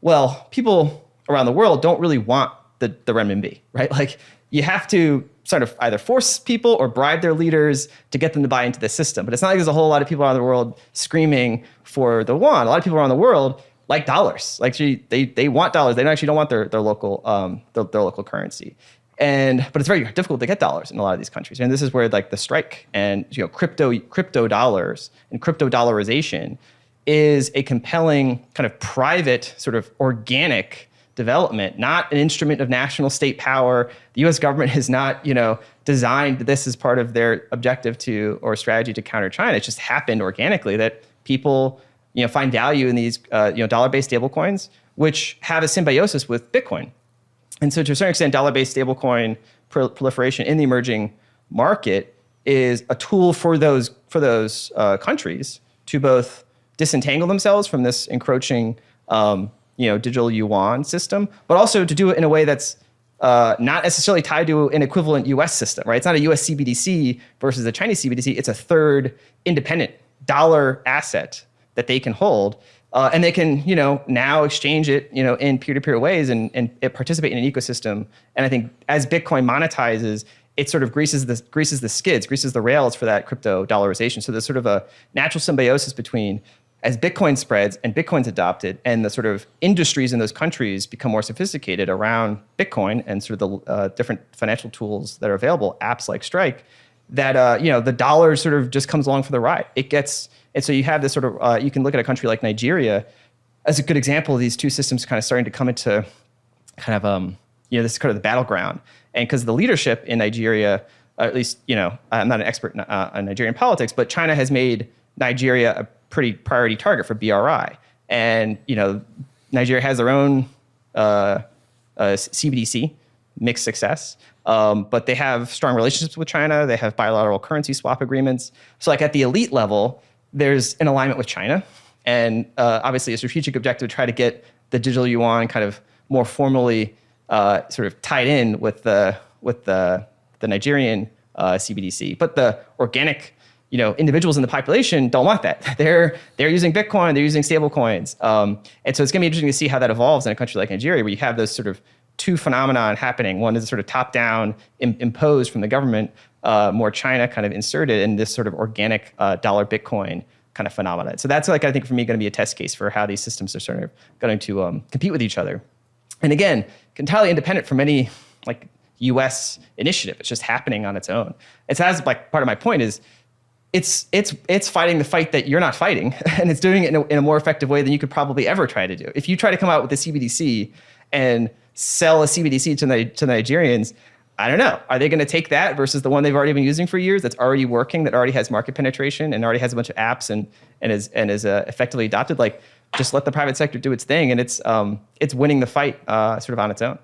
Well, people around the world don't really want the renminbi, right? Like you have to sort of either force people or bribe their leaders to get them to buy into the system. But it's not like there's a whole lot of people around the world screaming for the yuan. A lot of people around the world like dollars. Like they want dollars. They actually don't want their local their local currency. But it's very difficult to get dollars in a lot of these countries. And this is where like the strike and crypto dollars and crypto dollarization is a compelling kind of private sort of organic development, not an instrument of national state power. The U.S. government has not, designed this as part of their objective to or strategy to counter China. It just happened organically that people, find value in these, dollar-based stablecoins, which have a symbiosis with Bitcoin. And so to a certain extent, dollar-based stablecoin proliferation in the emerging market is a tool for those countries to both disentangle themselves from this encroaching digital yuan system, but also to do it in a way that's not necessarily tied to an equivalent US system, right? It's not a US CBDC versus a Chinese CBDC. It's a third independent dollar asset that they can hold. And they can, now exchange it, in peer-to-peer ways and participate in an ecosystem. And I think as Bitcoin monetizes, it sort of greases the rails for that crypto dollarization. So there's sort of a natural symbiosis between as Bitcoin spreads and Bitcoin's adopted and the sort of industries in those countries become more sophisticated around Bitcoin and sort of the different financial tools that are available, apps like Strike, that, the dollar sort of just comes along for the ride. And so you have this sort of, you can look at a country like Nigeria as a good example of these two systems kind of starting to come into kind of, this is kind of the battleground. And because the leadership in Nigeria, at least, I'm not an expert on Nigerian politics, but China has made Nigeria a pretty priority target for BRI. And, Nigeria has their own CBDC, mixed success. But they have strong relationships with China. They have bilateral currency swap agreements. So like at the elite level, there's an alignment with China and obviously a strategic objective to try to get the digital yuan kind of more formally sort of tied in with the Nigerian CBDC. But the organic, individuals in the population don't want that. They're using Bitcoin, they're using stable coins. And so it's gonna be interesting to see how that evolves in a country like Nigeria, where you have those sort of two phenomenon happening. One is sort of top-down, imposed from the government, more China kind of inserted in this sort of organic dollar Bitcoin kind of phenomenon. So that's like, I think for me, going to be a test case for how these systems are sort of going to compete with each other. And again, entirely independent from any like US initiative. It's just happening on its own. It's as like part of my point is it's fighting the fight that you're not fighting, and it's doing it in a more effective way than you could probably ever try to do. If you try to come out with a CBDC and sell a CBDC to the Nigerians, I don't know. Are they going to take that versus the one they've already been using for years that's already working, that already has market penetration and already has a bunch of apps and is effectively adopted? Like, just let the private sector do its thing, and it's winning the fight sort of on its own.